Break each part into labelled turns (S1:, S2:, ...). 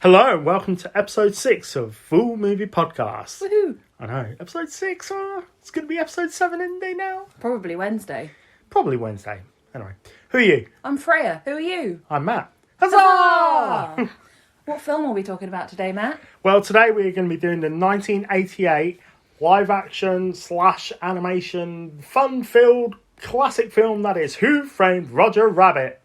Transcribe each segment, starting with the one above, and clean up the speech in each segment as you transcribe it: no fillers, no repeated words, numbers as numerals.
S1: Hello and welcome to episode 6 of Full Movie Podcast.
S2: Woohoo!
S1: I know, episode 6, it's going to be episode 7 in day now.
S2: Probably Wednesday.
S1: Probably Wednesday. Anyway, who are you?
S2: I'm Freya. Who are you?
S1: I'm Matt. Huzzah!
S2: What film are we talking about today, Matt?
S1: Well, today we're going to be doing the 1988 live action / animation fun-filled classic film that is Who Framed Roger Rabbit?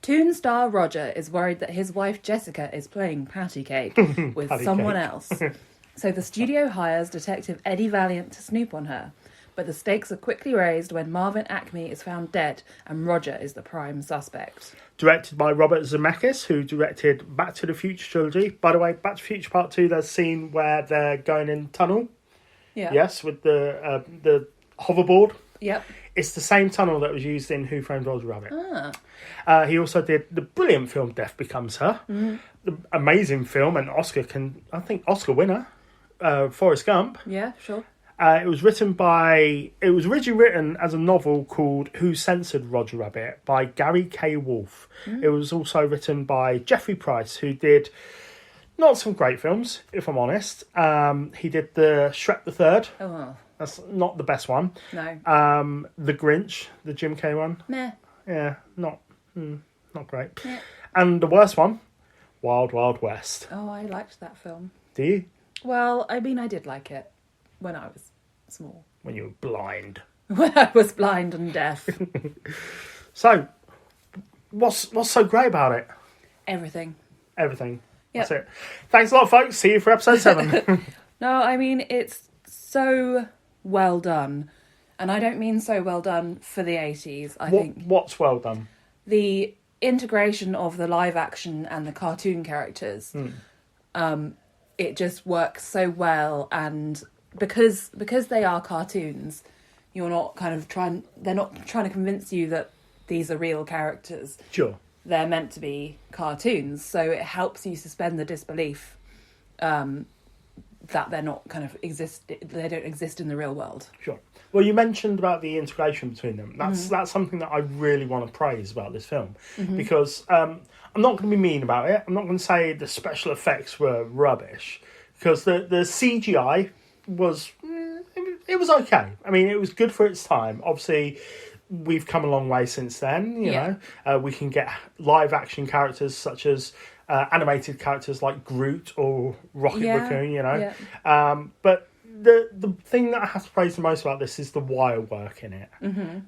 S2: Toon star Roger is worried that his wife Jessica is playing patty cake with
S1: Patty
S2: someone
S1: cake.
S2: else. So the studio hires Detective Eddie Valiant to snoop on her. But the stakes are quickly raised when Marvin Acme is found dead and Roger is the prime suspect.
S1: Directed by Robert Zemeckis, who directed Back to the Future trilogy. By the way, Back to the Future Part 2, there's a scene where they're going in tunnel.
S2: Yeah.
S1: Yes, with the hoverboard.
S2: Yep.
S1: It's the same tunnel that was used in Who Framed Roger Rabbit. He also did the brilliant film Death Becomes Her. Mm. The amazing film and Oscar winner, Forrest Gump.
S2: Yeah, sure.
S1: It was originally written as a novel called Who Censored Roger Rabbit by Gary K. Wolfe. Mm. It was also written by Jeffrey Price, who did not some great films, if I'm honest. He did the Shrek the Third.
S2: Oh.
S1: That's not the best one.
S2: No.
S1: The Grinch, the Jim Carrey one.
S2: Meh.
S1: Yeah, not great.
S2: Yeah.
S1: And the worst one, Wild Wild West.
S2: Oh, I liked that film.
S1: Do you?
S2: Well, I mean, I did like it when I was small.
S1: When you were blind.
S2: When I was blind and deaf.
S1: So, what's so great about it?
S2: Everything.
S1: Everything.
S2: Yep.
S1: That's it. Thanks a lot, folks. See you for episode 7.
S2: No, I mean, it's so well done. And I don't mean so well done for the 80s, I think.
S1: What's well done?
S2: The integration of the live action and the cartoon characters. It just works so well, and because they are cartoons, they're not trying to convince you that these are real characters.
S1: Sure.
S2: They're meant to be cartoons, so it helps you suspend the disbelief that they're not they don't exist in the real world.
S1: Sure. Well, you mentioned about the integration between them. That's something that I really want to praise about this film, because I'm not going to be mean about it. I'm not going to say the special effects were rubbish, because the CGI was it was okay. I mean, it was good for its time. Obviously, we've come a long way since then. You know, we can get live action characters such as animated characters like Groot or Rocket Raccoon. You know, but the thing that I have to praise the most about this is the wire work in it,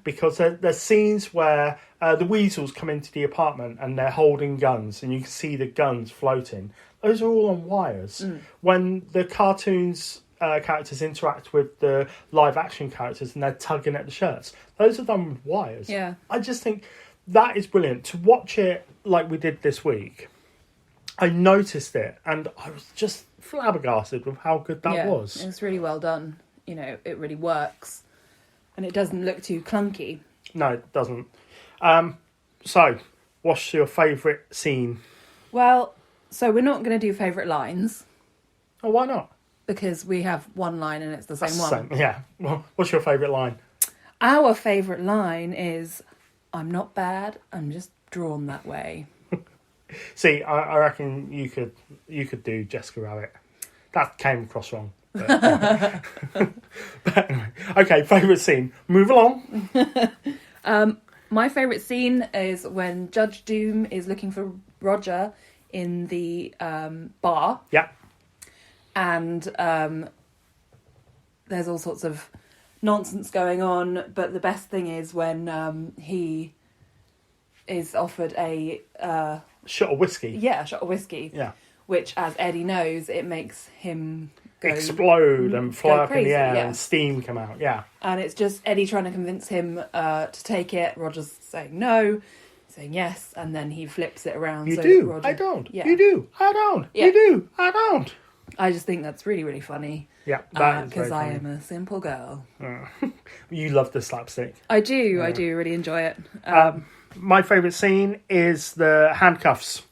S1: because there's scenes where the weasels come into the apartment and they're holding guns, and you can see the guns floating. Those are all on wires. When the cartoons characters interact with the live action characters and they're tugging at the shirts, those are done with wires.
S2: Yeah.
S1: I just think that is brilliant. To watch it like we did this week, I noticed it and I was just flabbergasted with how good that was.
S2: It's really well done. You know, it really works. And it doesn't look too clunky.
S1: No, it doesn't. So, what's your favourite scene?
S2: Well, so we're not going to do favourite lines.
S1: Oh, why not?
S2: Because we have one line and it's the same one.
S1: Yeah. Well, what's your favourite line?
S2: Our favourite line is, "I'm not bad, I'm just drawn that way."
S1: See, I reckon you could do Jessica Rabbit. That came across wrong. But, but anyway. Okay, favourite scene. Move along.
S2: My favourite scene is when Judge Doom is looking for Roger in the bar.
S1: Yeah.
S2: And there's all sorts of nonsense going on, but the best thing is when he is offered a
S1: shot of whiskey.
S2: Yeah, a shot of whiskey.
S1: Yeah.
S2: Which, as Eddie knows, it makes him
S1: explode and fly up
S2: crazy,
S1: in the air and steam come out. Yeah.
S2: And it's just Eddie trying to convince him to take it. Roger's saying no, saying yes, and then he flips it around.
S1: You
S2: so
S1: do.
S2: Roger,
S1: I don't.
S2: Yeah.
S1: You do. I don't.
S2: Yeah.
S1: You do. I don't.
S2: I just think that's really, really funny.
S1: Yeah, that is
S2: because
S1: very
S2: I
S1: funny.
S2: am a simple girl.
S1: You love the slapstick.
S2: I do. I do really enjoy it.
S1: My favourite scene is the handcuffs.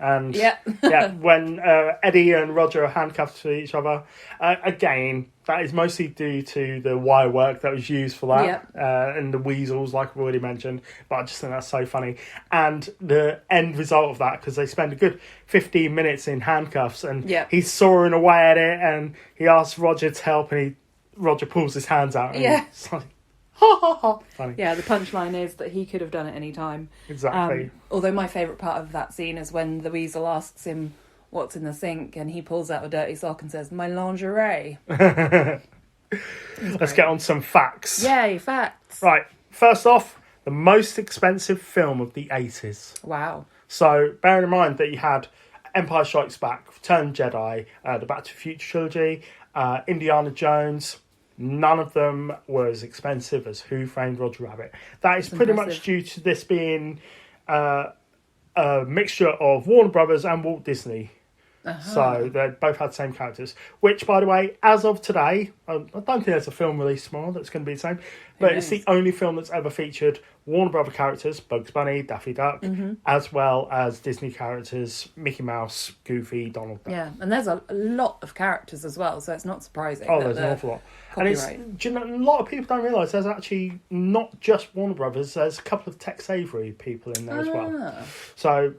S1: And
S2: Yeah.
S1: when Eddie and Roger are handcuffed to each other, again, that is mostly due to the wire work that was used for that, and the weasels, like I've already mentioned. But I just think that's so funny. And the end result of that, because they spend a good 15 minutes in handcuffs, and he's sawing away at it, and he asks Roger to help, and Roger pulls his hands out. And it's like, ha ha ha. Funny.
S2: Yeah, the punchline is that he could have done it any time.
S1: Exactly.
S2: Although my favourite part of that scene is when the weasel asks him what's in the sink, and he pulls out a dirty sock and says, "My lingerie."
S1: Let's get on some facts.
S2: Yay, facts.
S1: Right, first off, the most expensive film of the 80s.
S2: Wow.
S1: So, bearing in mind that you had Empire Strikes Back, Return of the Jedi, the Back to the Future trilogy, Indiana Jones, none of them were as expensive as Who Framed Roger Rabbit. That is pretty much due to this being a mixture of Warner Brothers and Walt Disney. So they both had the same characters. Which, by the way, as of today, I don't think there's a film released tomorrow that's going to be the same. But it's the only film that's ever featured Warner Brother characters, Bugs Bunny, Daffy Duck, as well as Disney characters, Mickey Mouse, Goofy, Donald Duck.
S2: Yeah, and there's a lot of characters as well, so it's not surprising.
S1: Oh, there's an awful lot.
S2: Copyright.
S1: And do you know, a lot of people don't realise there's actually not just Warner Brothers, there's a couple of Tex Avery people in there as well. So,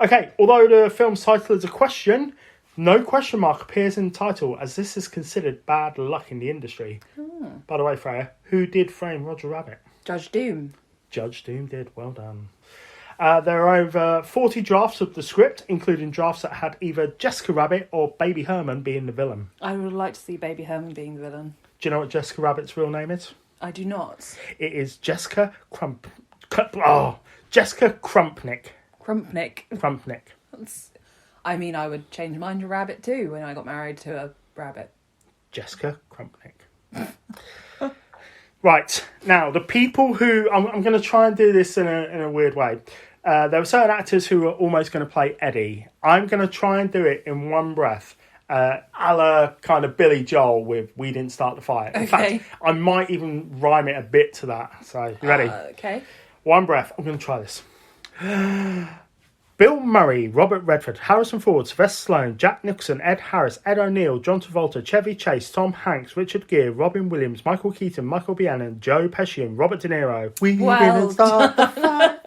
S1: okay, although the film's title is a question, no question mark appears in the title, as this is considered bad luck in the industry. By the way, Freya, who did frame Roger Rabbit?
S2: Judge Doom.
S1: Judge Doom did. Well done. There are over 40 drafts of the script, including drafts that had either Jessica Rabbit or Baby Herman being the villain.
S2: I would like to see Baby Herman being the villain.
S1: Do you know what Jessica Rabbit's real name is?
S2: I do not.
S1: It is Jessica Jessica Crumpnick.
S2: Crumpnick. I mean, I would change mine to Rabbit too when I got married to a rabbit.
S1: Jessica Crumpnick. Right, now, the people who... I'm going to try and do this in a weird way. There were certain actors who were almost going to play Eddie. I'm going to try and do it in one breath, a la kind of Billy Joel with We Didn't Start the Fire. In fact, I might even rhyme it a bit to that. So, you ready?
S2: Okay.
S1: One breath. I'm going to try this. Bill Murray, Robert Redford, Harrison Ford, Sylvester Stallone, Jack Nicholson, Ed Harris, Ed O'Neill, John Travolta, Chevy Chase, Tom Hanks, Richard Gere, Robin Williams, Michael Keaton, Michael Biehn, Joe Pesci and Robert De Niro. We didn't start the fight.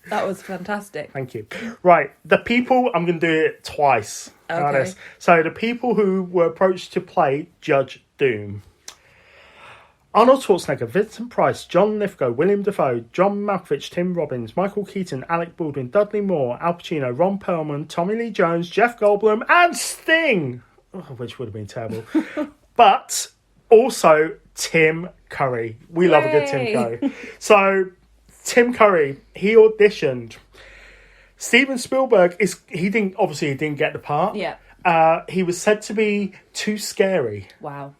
S2: That was fantastic.
S1: Thank you. Right, the people, I'm going to do it twice.
S2: Okay.
S1: So the people who were approached to play Judge Doom. Arnold Schwarzenegger, Vincent Price, John Lithgow, William Dafoe, John Malkovich, Tim Robbins, Michael Keaton, Alec Baldwin, Dudley Moore, Al Pacino, Ron Perlman, Tommy Lee Jones, Jeff Goldblum, and Sting! Which would have been terrible. But also Tim Curry. We love a good Tim Curry. So, Tim Curry, he auditioned. Steven Spielberg, he didn't get the part.
S2: Yeah.
S1: He was said to be too scary.
S2: Wow.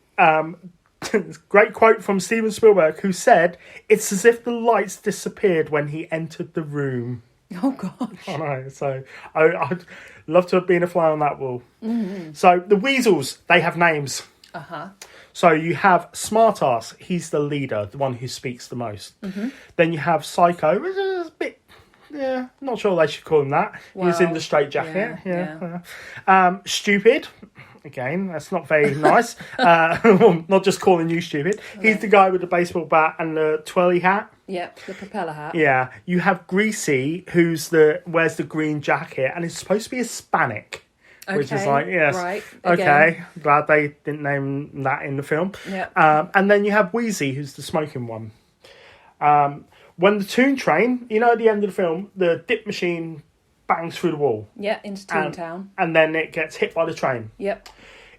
S1: Great quote from Steven Spielberg, who said, "It's as if the lights disappeared when he entered the room."
S2: Oh, gosh.
S1: I know. So I'd love to have been a fly on that wall. Mm-hmm. So the weasels, they have names.
S2: Uh-huh.
S1: So you have Smartass, he's the leader, the one who speaks the most. Mm-hmm. Then you have Psycho, which is a bit... Yeah, not sure they should call him that. Well, he's in the straitjacket. Yeah. Stupid. Again, that's not very nice. Not just calling you stupid. Okay. He's the guy with the baseball bat and the twirly hat.
S2: Yep, the propeller hat.
S1: Yeah. You have Greasy, wears the green jacket and is supposed to be Hispanic. Okay, which is like, yes.
S2: Right.
S1: Okay. Glad they didn't name that in the film.
S2: Yep.
S1: And then you have Wheezy, who's the smoking one. When the Toon Train, at the end of the film, the dip machine bangs through the wall.
S2: Yeah, into Toontown.
S1: And then it gets hit by the train.
S2: Yep.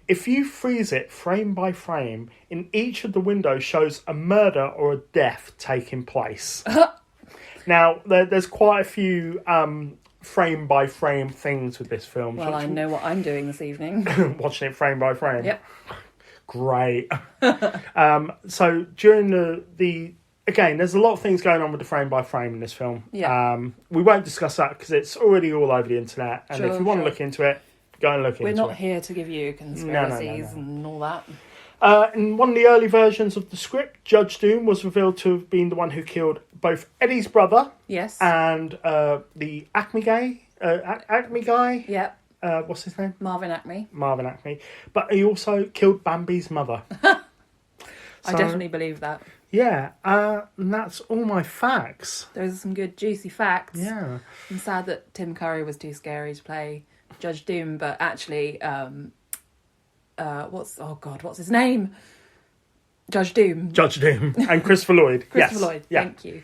S1: If you freeze it frame by frame, in each of the windows shows a murder or a death taking place. Now, there's quite a few frame by frame things with this film.
S2: Well, I know what I'm doing this evening.
S1: Watching it frame by frame.
S2: Yep.
S1: Great. So during the again, there's a lot of things going on with the frame by frame in this film.
S2: Yeah.
S1: We won't discuss that because it's already all over the internet. And if you want to look into it, go and look into it.
S2: We're not here to give you conspiracies and all that.
S1: In one of the early versions of the script, Judge Doom was revealed to have been the one who killed both Eddie's brother
S2: yes,
S1: and the Acme gay Acme guy.
S2: Yep.
S1: What's his name?
S2: Marvin Acme.
S1: Marvin Acme. But he also killed Bambi's mother.
S2: I definitely believe that.
S1: Yeah, and that's all my facts.
S2: Those are some good juicy facts.
S1: Yeah.
S2: I'm sad that Tim Curry was too scary to play Judge Doom, but actually, what's his name? Judge Doom.
S1: Judge Doom. And Christopher Lloyd.
S2: Christopher Lloyd,
S1: Yeah.
S2: thank you.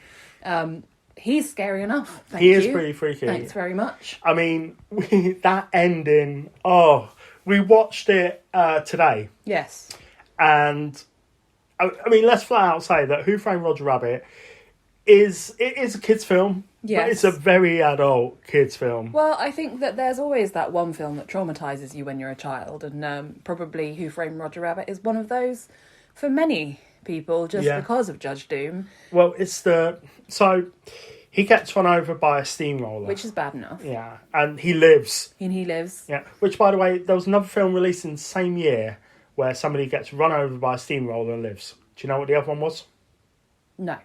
S2: He's scary enough. Thank
S1: He
S2: you.
S1: is pretty freaky.
S2: Thanks very much.
S1: I mean, that ending, we watched it today.
S2: Yes.
S1: And, I mean, let's flat out say that Who Framed Roger Rabbit is a kid's film.
S2: Yes.
S1: But it's a very adult kids film.
S2: Well, I think that there's always that one film that traumatises you when you're a child, and probably Who Framed Roger Rabbit is one of those for many people, just because of Judge Doom.
S1: Well, so he gets run over by a steamroller.
S2: Which is bad enough.
S1: Yeah, and he lives.
S2: And he lives.
S1: Yeah, which, by the way, there was another film released in the same year where somebody gets run over by a steamroller and lives. Do you know what the other one was?
S2: No.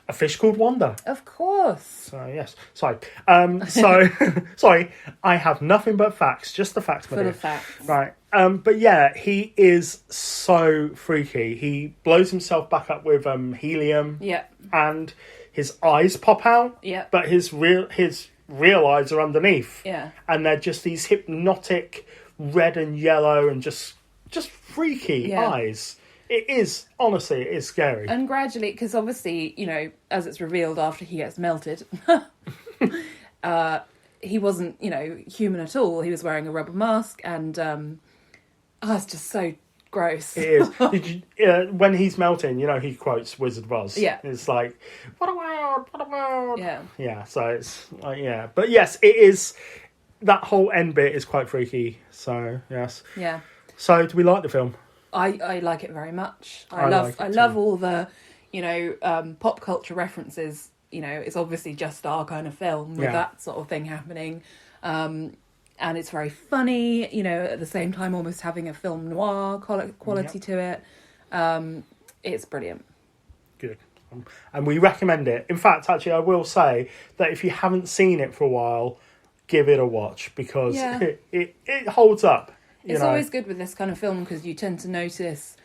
S1: A Fish Called Wanda.
S2: Of course.
S1: So, yes. Sorry. Sorry, I have nothing but facts. Just the facts, my
S2: Full
S1: dear.
S2: of facts.
S1: Right. But yeah, he is so freaky. He blows himself back up with helium.
S2: Yeah.
S1: And his eyes pop out.
S2: Yeah.
S1: But his real eyes are underneath.
S2: Yeah.
S1: And they're just these hypnotic red and yellow and just freaky eyes. It is scary.
S2: And gradually, because obviously, as it's revealed after he gets melted, he wasn't, human at all. He was wearing a rubber mask, and it's just so gross.
S1: It is. Did you, when he's melting, he quotes Wizard of Oz.
S2: Yeah.
S1: It's like, what a world.
S2: Yeah.
S1: Yeah, so it's like, yeah. But yes, it is, that whole end bit is quite freaky. So, yes.
S2: Yeah.
S1: So, do we like the film?
S2: I like it very much. I
S1: like it
S2: love
S1: too.
S2: all the, pop culture references. It's obviously just our kind of film with that sort of thing happening. And it's very funny, at the same time almost having a film noir quality to it. It's brilliant.
S1: Good. And we recommend it. In fact, actually, I will say that if you haven't seen it for a while, give it a watch because it holds up.
S2: It's always good with this kind of film because you tend to notice,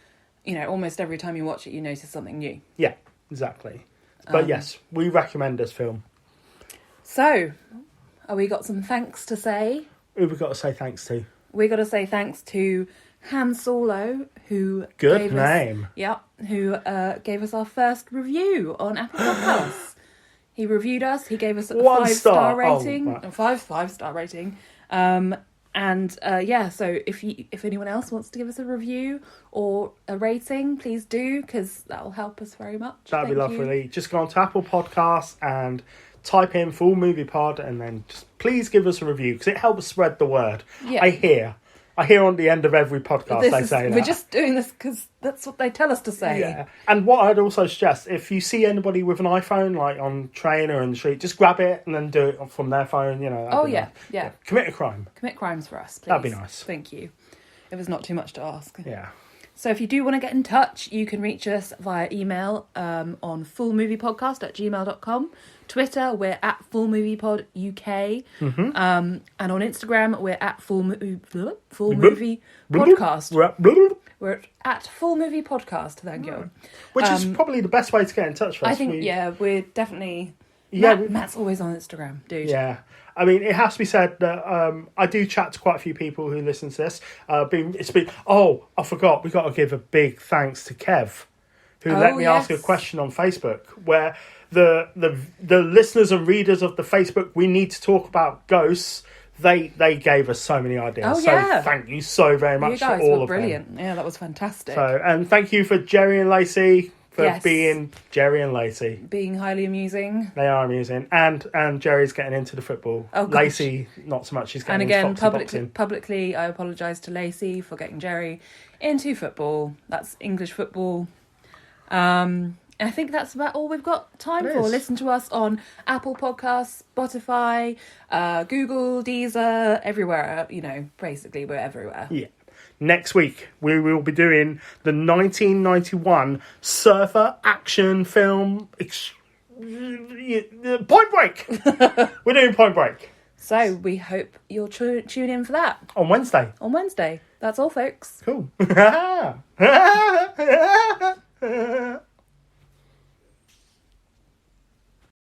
S2: almost every time you watch it, you notice something new.
S1: Yeah, exactly. But yes, we recommend this film.
S2: So, we got some thanks to say.
S1: Who have we got to say thanks to?
S2: We got to say thanks to Han Solo, who
S1: Good name.
S2: Who gave us our first review on Apple Podcasts. He reviewed us. He gave us a 5-star rating.
S1: Oh, right.
S2: Five-star rating. So if anyone else wants to give us a review or a rating, please do, because that'll help us very much.
S1: That'd be lovely. Just go on to Apple Podcasts and type in Full Movie Pod and then just please give us a review because it helps spread the word.
S2: Yeah.
S1: I hear on the end of every podcast they say that.
S2: We're just doing this because that's what they tell us to say.
S1: Yeah. And what I'd also suggest, if you see anybody with an iPhone, like on train or in the street, just grab it and then do it from their phone,
S2: Yeah.
S1: Commit a crime.
S2: Commit crimes for us, please.
S1: That'd be nice.
S2: Thank you. It was not too much to ask.
S1: Yeah.
S2: So if you do want to get in touch, you can reach us via email on fullmoviepodcast@gmail.com. Twitter, we're at fullmoviepoduk.
S1: Mm-hmm.
S2: And on Instagram, we're at fullmoviepodcast. We're at Full Movie Podcast, thank you.
S1: Which is probably the best way to get in touch with us.
S2: I think, we're definitly...
S1: Yeah,
S2: Matt's always on Instagram, dude.
S1: Yeah. I mean, it has to be said that I do chat to quite a few people who listen to this. I forgot. We've got to give a big thanks to Kev, who let me ask a question on Facebook, where the listeners and readers of the Facebook We Need to Talk About Ghosts, they gave us so many ideas. So thank you so very much for all of
S2: brilliant.
S1: them.
S2: Yeah, that was fantastic.
S1: So, and thank you for Jerry and Lacey for being Jerry and Lacey.
S2: Being highly amusing.
S1: They are amusing. And Jerry's getting into the football.
S2: Oh, gosh.
S1: Lacey, not so much. She's getting into boxing.
S2: Publicly, I apologise to Lacey for getting Jerry into football. That's English football. I think that's about all we've got time for. Listen to us on Apple Podcasts, Spotify, Google, Deezer, everywhere. Basically we're everywhere.
S1: Yeah. Next week, we will be doing the 1991 surfer action film Point Break. We're doing Point Break.
S2: So we hope you'll tune in for that.
S1: On Wednesday.
S2: On Wednesday. That's all, folks.
S1: Cool.